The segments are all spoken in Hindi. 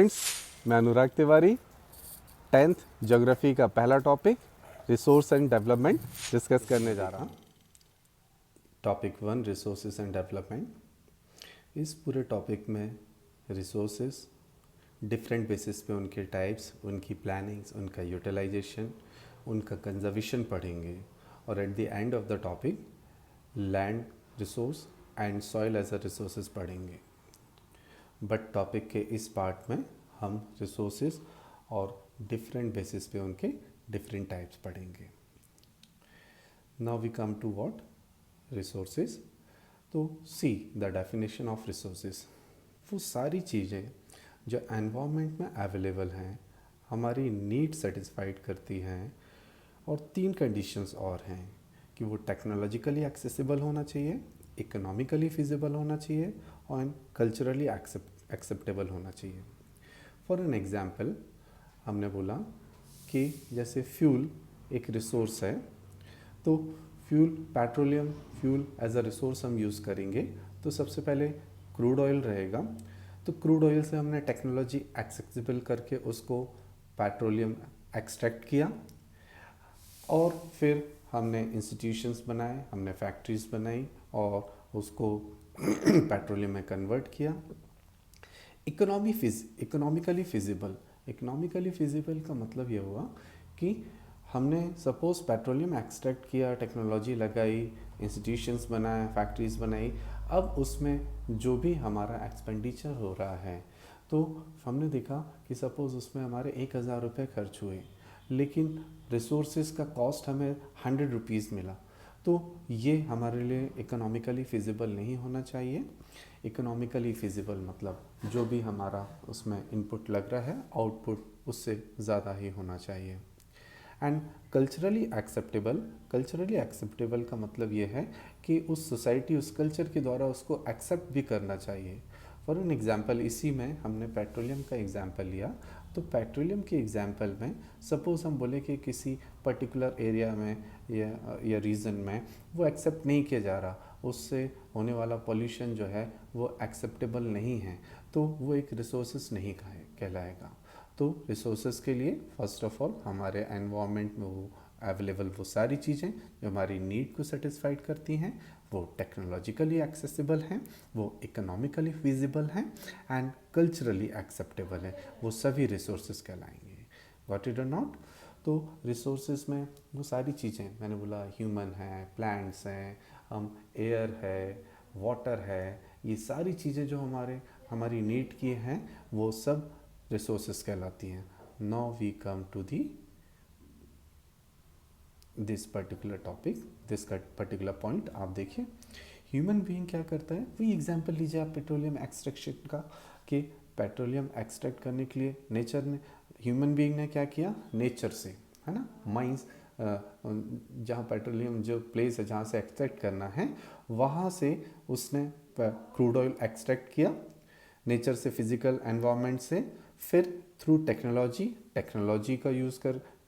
फ्रेंड्स, मैं अनुराग तिवारी 10th ज्योग्राफी का पहला topic resource and development discuss करने जा रहा हूँ। Topic 1 resources and development. इस पूरे टॉपिक में रिसोर्सेज डिफरेंट बेसिस पे उनके टाइप्स, उनकी प्लानिंग्स, उनका यूटिलाइजेशन, उनका कंजर्वेशन पढ़ेंगे और at the end of the topic land resource and soil as a resources पढ़ेंगे। बट टॉपिक के इस पार्ट में हम रिसोर्सेज और डिफरेंट बेसिस पे उनके डिफरेंट टाइप्स पढ़ेंगे। Now we come to what resources. तो see the definition of resources, वो सारी चीज़ें जो एनवायरनमेंट में अवेलेबल हैं, हमारी नीड सेटिस्फाइड करती हैं, और 3 कंडीशंस और हैं कि वो टेक्नोलॉजिकली एक्सेसिबल होना चाहिए, इकोनॉमिकली फिजिबल होना चाहिए और कल्चरली एक्सेप्टेबल होना चाहिए। फॉर एन एग्जाम्पल, हमने बोला कि जैसे फ्यूल एक रिसोर्स है, तो fuel petroleum fuel as a resource हम यूज़ करेंगे तो सबसे पहले क्रूड ऑयल रहेगा। तो क्रूड ऑयल से हमने टेक्नोलॉजी एक्सेसिबल करके उसको पेट्रोलियम एक्सट्रैक्ट किया और फिर हमने इंस्टीट्यूशंस बनाए, हमने फैक्ट्रीज बनाई और उसको पेट्रोलियम में कन्वर्ट किया। इकोनॉमिकली फिजिबल का मतलब ये हुआ कि हमने सपोज पेट्रोलियम एक्सट्रैक्ट किया, टेक्नोलॉजी लगाई, इंस्टीट्यूशंस बनाए, फैक्ट्रीज बनाई। अब उसमें जो भी हमारा एक्सपेंडिचर हो रहा है, तो हमने देखा कि सपोज़ उसमें हमारे 1,000 रुपये खर्च हुए, लेकिन रिसोर्सेज का कॉस्ट हमें 100 रुपीज़ मिला। तो ये हमारे लिए इकोनॉमिकली फिजिबल नहीं होना चाहिए। इकोनॉमिकली फिजिबल मतलब जो भी हमारा उसमें इनपुट लग रहा है, आउटपुट उससे ज़्यादा ही होना चाहिए। एंड कल्चरली एक्सेप्टेबल का मतलब ये है कि उस सोसाइटी, उस कल्चर के द्वारा उसको एक्सेप्ट भी करना चाहिए। फॉर एन एग्जांपल, इसी में हमने पेट्रोलियम का एग्जांपल लिया, तो पेट्रोलियम के एग्जांपल में सपोज़ हम बोले कि किसी पर्टिकुलर एरिया में या रीजन में वो एक्सेप्ट नहीं किया जा रहा, उससे होने वाला पोल्यूशन जो है वो एक्सेप्टेबल नहीं है, तो वो एक रिसोर्सेस नहीं कहलाएगा। तो रिसोर्सेज के लिए फर्स्ट ऑफ ऑल हमारे एनवायरनमेंट में वो अवेलेबल वो सारी चीज़ें जो हमारी नीड को सेटिस्फाइड करती हैं, वो टेक्नोलॉजिकली एक्सेसिबल हैं, वो इकोनॉमिकली फिजिबल हैं एंड कल्चरली एक्सेप्टेबल है, वो सभी रिसोर्सेज कहलाएंगे। गॉट इट और नॉट? तो रिसोर्सेज में वो सारी चीज़ें मैंने बोला, ह्यूमन है, प्लांट्स हैं, एयर है, वाटर है, ये सारी चीज़ें जो हमारी नीड की हैं, वो सब रिसोर्सेज कहलाती हैं। Now we come to this particular topic, this particular point. आप देखिए ह्यूमन बीइंग क्या करता है। वही एग्जांपल लीजिए आप पेट्रोलियम एक्सट्रैक्शन का, कि पेट्रोलियम एक्सट्रैक्ट करने के लिए नेचर ने, ह्यूमन बीइंग ने क्या किया, नेचर से, है ना, माइंस जहाँ पेट्रोलियम जो प्लेस है जहाँ से एक्सट्रैक्ट करना है, वहाँ से उसने क्रूड ऑयल एक्सट्रैक्ट किया नेचर से, फिजिकल एनवायरनमेंट से, फिर थ्रू टेक्नोलॉजी का यूज़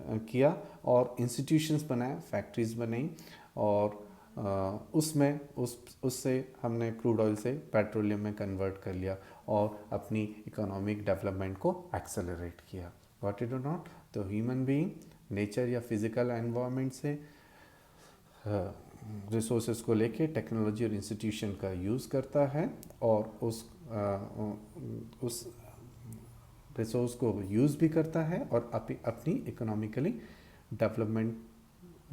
किया और इंस्टीट्यूशंस बनाए, फैक्ट्रीज बनाई और उससे हमने क्रूड ऑयल से पेट्रोलियम में कन्वर्ट कर लिया और अपनी इकोनॉमिक डेवलपमेंट को एक्सेलरेट किया। गॉट इट और नॉट? तो ह्यूमन बीइंग नेचर या फिजिकल एनवायरनमेंट से रिसोर्सेज को लेके टेक्नोलॉजी और इंस्टीट्यूशन का यूज़ करता है और उस रिसोर्स को यूज़ भी करता है और अपनी इकोनॉमिकली डेवलपमेंट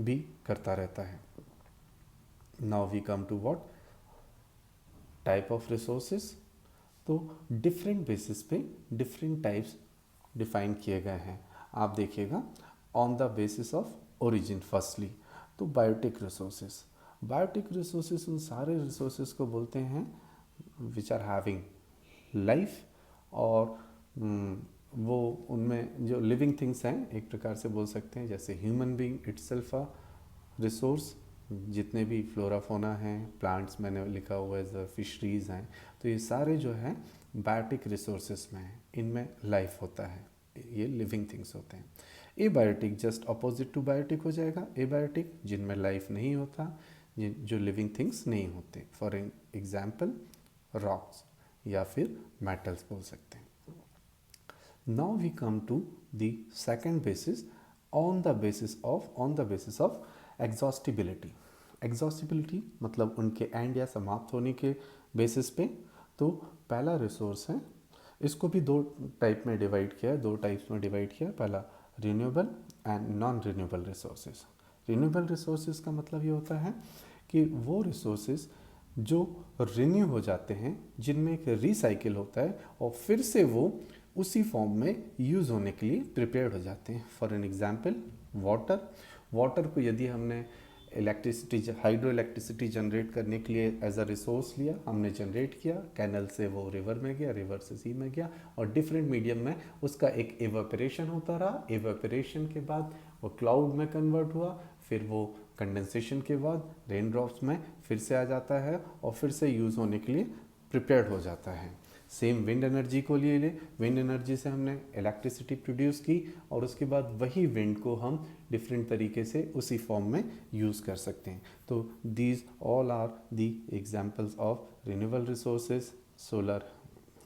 भी करता रहता है। Now we come to what type of resources. तो डिफरेंट बेसिस पे डिफरेंट टाइप्स डिफाइन किए गए हैं। आप देखिएगा, on the basis of origin firstly, तो बायोटिक रिसोर्सेज उन सारे रिसोर्सेज को बोलते हैं विच आर हैविंग लाइफ, और वो उनमें जो लिविंग थिंग्स हैं एक प्रकार से बोल सकते हैं, जैसे human being itself a resource, जितने भी फ्लोरा फोना हैं, प्लांट्स मैंने लिखा हुआ है, फिशरीज हैं, तो ये सारे जो हैं बायोटिक रिसोर्सेज में हैं, इनमें लाइफ होता है, ये लिविंग थिंग्स होते हैं। Abiotic just opposite to biotic हो जाएगा। एबायोटिक जिनमें लाइफ नहीं होता, जो लिविंग थिंग्स नहीं होते, फॉर एग्जाम्पल रॉक्स या फिर मेटल्स बोल सकते हैं। Now we come to the second basis, on the basis of exhaustibility. Exhaustibility मतलब उनके एंड या समाप्त होने के बेसिस पे। तो पहला रिसोर्स है, इसको भी दो टाइप में डिवाइड किया है, दो टाइप्स में डिवाइड किया है। पहला renewable and non renewable resources. Renewable resources का मतलब ये होता है कि वो रिसोर्सेज जो रिन्यू हो जाते हैं, जिनमें एक रिसाइकिल होता है और फिर से वो उसी फॉर्म में यूज़ होने के लिए प्रिपेयर्ड हो जाते हैं। फॉर एन एग्जांपल वाटर को यदि हमने इलेक्ट्रिसिटी, हाइड्रो इलेक्ट्रिसिटी जनरेट करने के लिए एज अ रिसोर्स लिया, हमने जनरेट किया, कैनल से वो रिवर में गया, रिवर से सी में गया और डिफरेंट मीडियम में उसका एक एवेपोरेशन होता रहा। एवेपोरेशन के बाद वो क्लाउड में कन्वर्ट हुआ, फिर वो कंडेंसेशन के बाद रेन ड्रॉप्स में फिर से आ जाता है और फिर से यूज़ होने के लिए प्रिपेयर्ड हो जाता है। सेम विंड एनर्जी को लिए ले, विंड एनर्जी से हमने इलेक्ट्रिसिटी प्रोड्यूस की और उसके बाद वही विंड को हम डिफरेंट तरीके से उसी फॉर्म में यूज़ कर सकते हैं। तो these all are the examples of renewable resources,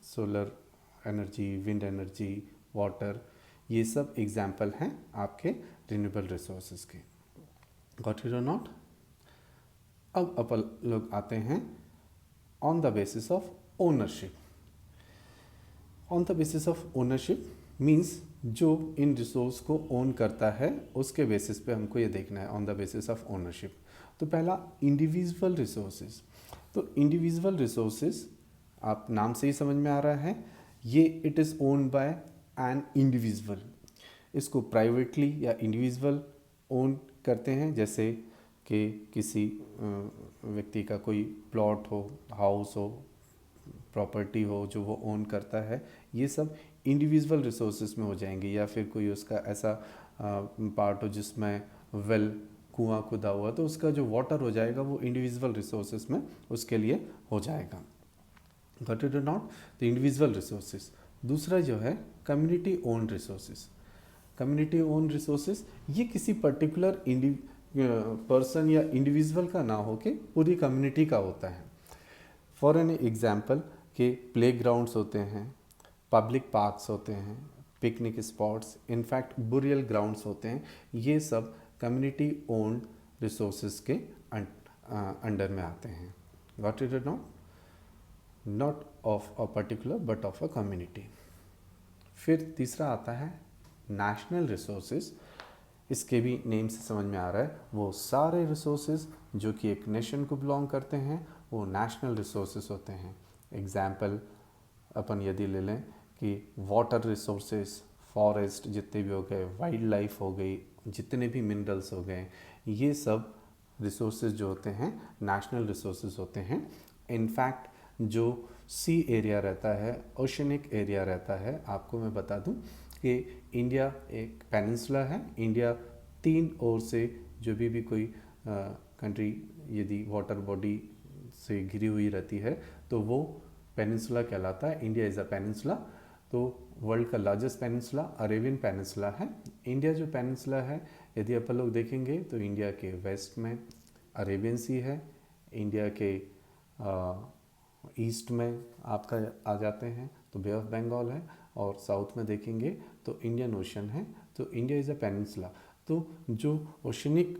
solar energy, wind energy, water, ये सब एग्जाम्पल हैं आपके रिन्यूएबल रिसोर्सेज के। गॉट इट और नॉट? अब अपन लोग आते हैं on the basis of ownership. On the basis of ownership means जो इन रिसोर्स को ओन करता है उसके बेसिस पे हमको ये देखना है on the basis of ownership. तो पहला इंडिविजुअल रिसोर्सेज। तो इंडिविजुअल रिसोर्सेज आप नाम से ही समझ में आ रहा है, ये it is owned by an individual. इसको प्राइवेटली या इंडिविजुअल ओन करते हैं, जैसे कि किसी व्यक्ति का कोई प्लॉट हो, हाउस हो, प्रॉपर्टी हो जो वो ओन करता है, ये सब इंडिविजुअल रिसोर्सेज में हो जाएंगे। या फिर कोई उसका ऐसा पार्ट हो जिसमें वेल, कुआं खुदा हुआ, तो उसका जो वाटर हो जाएगा वो इंडिविजुअल रिसोर्सेज में उसके लिए हो जाएगा। गॉट इट और नॉट? तो इंडिविजुअल रिसोर्सेज। दूसरा जो है community own resources. Community own resources ये किसी पर्टिकुलर पर्सन या इंडिविजुअल का ना हो के पूरी कम्युनिटी का होता है। फॉर एन एग्जाम्पल के प्लेग्राउंड्स होते हैं, पब्लिक पार्क्स होते हैं, picnic spots, in fact burial grounds होते हैं, ये सब कम्युनिटी ओन्ड रिसोर्सेज के अंडर में आते हैं। गॉट इट और not? Not of a particular but of a community. फिर तीसरा आता है नेशनल रिसोर्सेज। इसके भी नेम से समझ में आ रहा है, वो सारे रिसोर्सेज जो कि एक नेशन को बिलोंग करते हैं वो नेशनल रिसोर्सेज होते हैं। एग्जाम्पल अपन यदि ले लें कि वाटर रिसोर्सेज, फॉरेस्ट जितने भी हो गए, वाइल्ड लाइफ हो गई, जितने भी मिनरल्स हो गए, ये सब रिसोर्सेज जो होते हैं नेशनल रिसोर्सेज होते हैं। इनफैक्ट जो सी एरिया रहता है, ओशनिक एरिया रहता है, आपको मैं बता दूं कि इंडिया एक पेनिनसुला है। इंडिया तीन ओर से जो भी कोई कंट्री यदि वाटर बॉडी से घिरी हुई रहती है तो वो पेनिनसुला कहलाता है। India is a peninsula. तो वर्ल्ड का लार्जेस्ट पेनिनसुला अरेबियन पेनिनसुला है। इंडिया जो पेनिनसुला है, यदि अपन लोग देखेंगे तो इंडिया के वेस्ट में अरेबियन सी है, इंडिया के ईस्ट में आपका आ जाते हैं तो बे ऑफ बंगाल है, और साउथ में देखेंगे तो इंडियन ओशन है। तो इंडिया इज़ अ पेनिनसुला। तो जो ओशनिक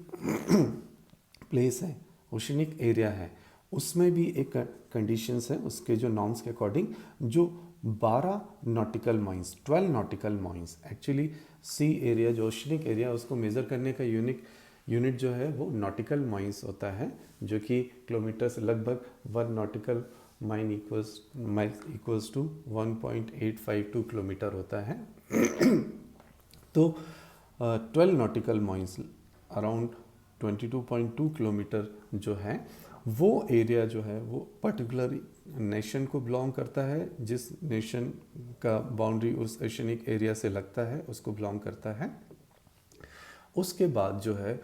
प्लेस है, ओशनिक एरिया है, उसमें भी एक कंडीशंस है उसके जो नॉर्म्स के अकॉर्डिंग, जो 12 nautical miles, 12 nautical miles, actually see area जो ओशनिक एरिया उसको मेज़र करने का यूनिट जो है वो नॉटिकल माइल्स होता है, जो कि किलोमीटर से लगभग 1 nautical mile equals to 1.852 kilometre होता है। तो 12 नॉटिकल माइल्स अराउंड 22.2 किलोमीटर जो है वो एरिया जो है वो पर्टिकुलर नेशन को बिलोंग करता है। जिस नेशन का बाउंड्री उस ओशनिक एरिया से लगता है उसको बिलोंग करता है। उसके बाद जो है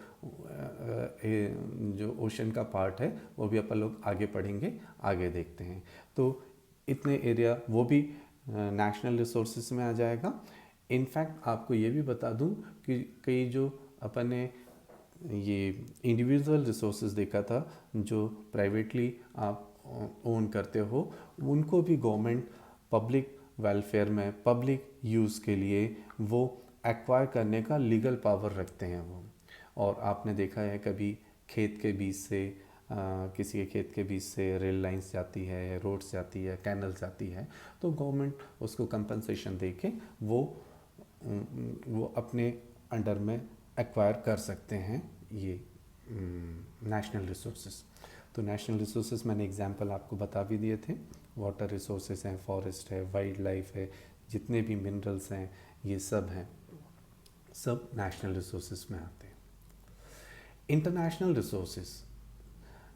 जो ओशन का पार्ट है वो भी अपन लोग आगे पढ़ेंगे, आगे देखते हैं। तो इतने एरिया वो भी नेशनल रिसोर्सेज में आ जाएगा। इनफैक्ट आपको ये भी बता दूं कि कई जो अपन ने ये इंडिविजुअल रिसोर्सेज देखा था जो प्राइवेटली आप ओन करते हो, उनको भी गवर्नमेंट पब्लिक वेलफेयर में, पब्लिक यूज़ के लिए वो एक्वायर करने का लीगल पावर रखते हैं वो। और आपने देखा है कभी खेत के बीच से किसी के खेत के बीच से रेल लाइंस जाती है, रोड्स जाती है, कैनल्स जाती है, तो गवर्नमेंट उसको कंपनसेशन दे के वो अपने अंडर में एक्वायर कर सकते हैं ये नेशनल रिसोर्सेज। तो नेशनल रिसोर्सेज मैंने एग्जांपल आपको बता भी दिए थे, वाटर रिसोर्सेज हैं, फॉरेस्ट है, वाइल्ड लाइफ है, जितने भी मिनरल्स हैं ये सब हैं, सब नेशनल रिसोर्सेज में आते हैं। International resources,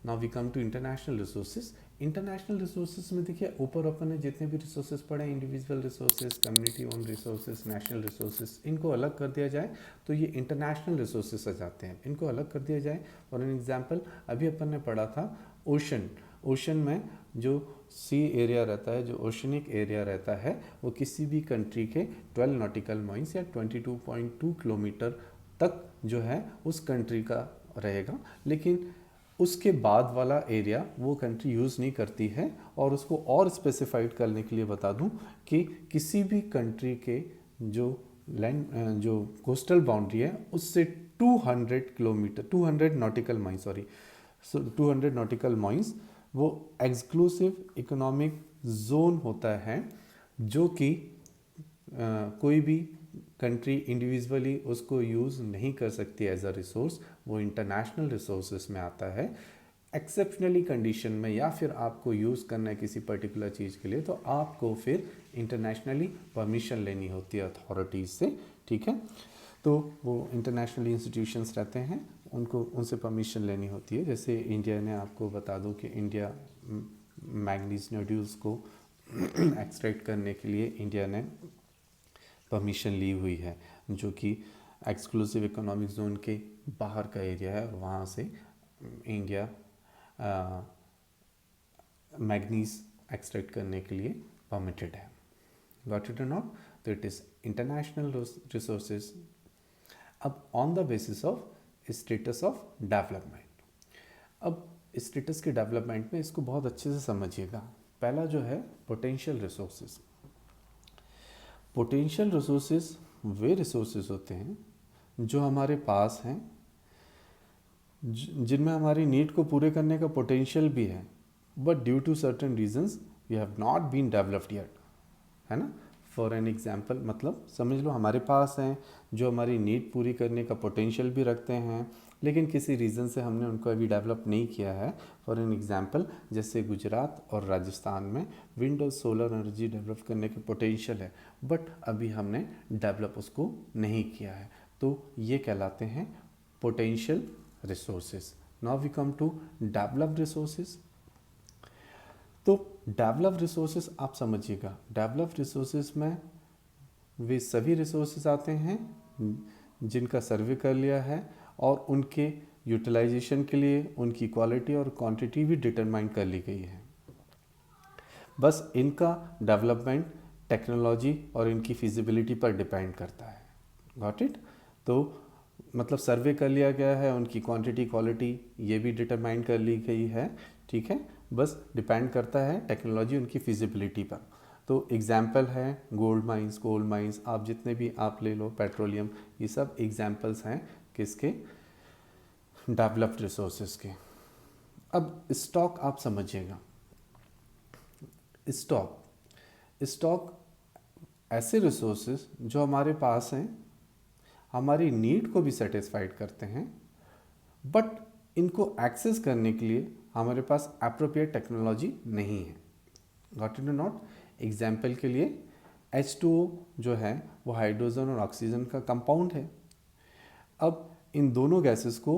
now we come to international resources. International resources में देखिए ऊपर अपन ने जितने भी रिसोर्सेज पढ़े, individual resources, community own resources, national resources, इनको अलग कर दिया जाए तो ये इंटरनेशनल रिसोर्सेज आ जाते हैं। इनको अलग कर दिया जाए, फॉर एन एग्जांपल अभी अपन ने पढ़ा था ओशन। ओशन में जो सी एरिया रहता है, जो ओशनिक एरिया रहता है, वो किसी भी कंट्री के 12 नॉटिकल माइल्स या 22.2 किलोमीटर तक जो है उस कंट्री का रहेगा, लेकिन उसके बाद वाला एरिया वो कंट्री यूज़ नहीं करती है। और उसको और स्पेसिफाइड करने के लिए बता दूं कि किसी भी कंट्री के जो लैंड जो कोस्टल बाउंड्री है उससे 200 kilometre 200 nautical miles 200 nautical miles वो एक्सक्लूसिव इकोनॉमिक जोन होता है, जो कि कोई भी कंट्री इंडिविजुअली उसको यूज़ नहीं कर सकती एज अ रिसोर्स, वो इंटरनेशनल रिसोर्सेज में आता है। एक्सेप्शनली कंडीशन में या फिर आपको यूज़ करना है किसी पर्टिकुलर चीज़ के लिए, तो आपको फिर इंटरनेशनली परमिशन लेनी होती है अथॉरिटीज़ से, ठीक है। तो वो इंटरनेशनल इंस्टीट्यूशंस रहते हैं, उनको उनसे परमिशन लेनी होती है। जैसे इंडिया ने, आपको बता दूं कि इंडिया मैग्नीज नोड्यूल्स को एक्सट्रैक्ट करने के लिए इंडिया ने परमिशन ली हुई है, जो कि एक्सक्लूसिव इकोनॉमिक जोन के बाहर का एरिया है, और वहाँ से इंडिया मैग्नीज एक्सट्रैक्ट करने के लिए परमिटेड है। गॉट इट और नॉट? तो इट इज़ इंटरनेशनल रिसोर्सेज। अब on the basis of status of development, अब स्टेटस के डेवलपमेंट में इसको बहुत अच्छे से समझिएगा। पहला जो है पोटेंशियल रिसोर्सेज। पोटेंशियल रिसोर्सेज वे रिसोर्सेज होते हैं जो हमारे पास हैं, जिनमें हमारी नीड को पूरे करने का पोटेंशियल भी है, but due to certain reasons we have not been developed yet, है ना। फॉर एन एग्जांपल, मतलब समझ लो हमारे पास हैं जो हमारी नीड पूरी करने का पोटेंशियल भी रखते हैं, लेकिन किसी रीज़न से हमने उनको अभी डेवलप नहीं किया है। फॉर एन एग्जांपल, जैसे गुजरात और राजस्थान में विंड और सोलर एनर्जी डेवलप करने के पोटेंशियल है, बट अभी हमने डेवलप उसको नहीं किया है, तो ये कहलाते हैं potential resources. Now we come to developed resources. तो डेवलप्ड रिसोर्सेज आप समझिएगा, डेवलप्ड रिसोर्सेज में वे सभी रिसोर्सेज आते हैं जिनका सर्वे कर लिया है और उनके यूटिलाइजेशन के लिए उनकी क्वालिटी और क्वांटिटी भी डिटरमाइन कर ली गई है। बस इनका डेवलपमेंट टेक्नोलॉजी और इनकी फिजिबिलिटी पर डिपेंड करता है। Got it? तो मतलब सर्वे कर लिया गया है, उनकी क्वांटिटी क्वालिटी ये भी डिटरमाइन कर ली गई है, ठीक है। बस डिपेंड करता है टेक्नोलॉजी उनकी फिजिबिलिटी पर। तो एग्जाम्पल है गोल्ड माइंस, कोल माइंस, आप जितने भी आप ले लो, पेट्रोलियम, ये सब एग्जाम्पल्स हैं किसके? डेवलप्ड रिसोर्सेज के। अब स्टॉक आप समझिएगा। स्टॉक ऐसे रिसोर्सेज जो हमारे पास हैं, हमारी नीड को भी सेटिस्फाइड करते हैं, बट इनको एक्सेस करने के लिए हमारे पास एप्रोप्रिएट टेक्नोलॉजी नहीं है। गॉट इट और नॉट? एग्जाम्पल के लिए H2O जो है वो हाइड्रोजन और ऑक्सीजन का कंपाउंड है। अब इन दोनों गैसेस को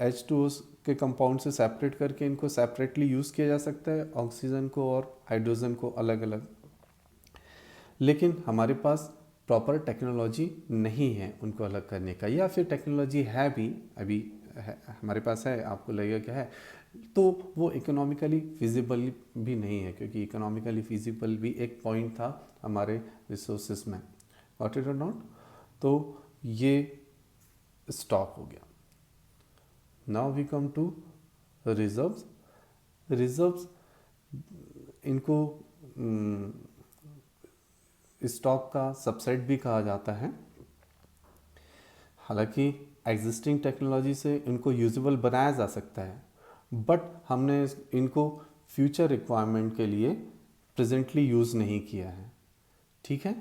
H2O के कंपाउंड से सेपरेट करके इनको सेपरेटली यूज़ किया जा सकता है, ऑक्सीजन को और हाइड्रोजन को अलग अलग, लेकिन हमारे पास प्रॉपर टेक्नोलॉजी नहीं है उनको अलग करने का, या फिर टेक्नोलॉजी है भी, अभी है, हमारे पास है, आपको लगेगा क्या है, तो वो इकोनॉमिकली फिजिबल भी नहीं है, क्योंकि इकोनॉमिकली फिजिबल भी एक पॉइंट था हमारे रिसोर्सेज में। गॉट इट और नॉट? तो ये स्टॉक हो गया। Now we come to reserves. Reserves इनको स्टॉक का सबसेट भी कहा जाता है। हालांकि एग्जिस्टिंग टेक्नोलॉजी से इनको यूजेबल बनाया जा सकता है, बट हमने इनको फ्यूचर रिक्वायरमेंट के लिए प्रेजेंटली यूज़ नहीं किया है। ठीक है,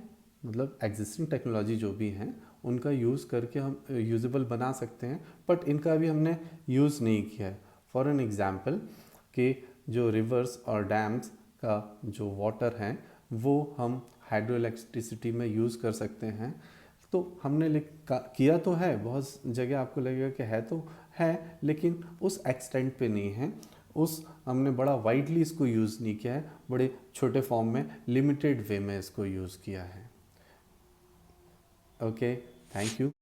मतलब एग्जिस्टिंग टेक्नोलॉजी जो भी हैं उनका यूज़ करके हम यूजेबल बना सकते हैं, बट इनका अभी हमने यूज़ नहीं किया है। फॉर एन एग्जांपल कि जो रिवर्स और डैम्स का जो वाटर है वो हम हाइड्रो इलेक्ट्रिसिटी में यूज़ कर सकते हैं। तो हमने किया तो है, बहुत जगह आपको लगेगा कि है तो है, लेकिन उस एक्सटेंट पे नहीं है। उस हमने बड़ा वाइडली इसको यूज़ नहीं किया है, बड़े छोटे फॉर्म में लिमिटेड वे में इसको यूज़ किया है। Okay, thank you.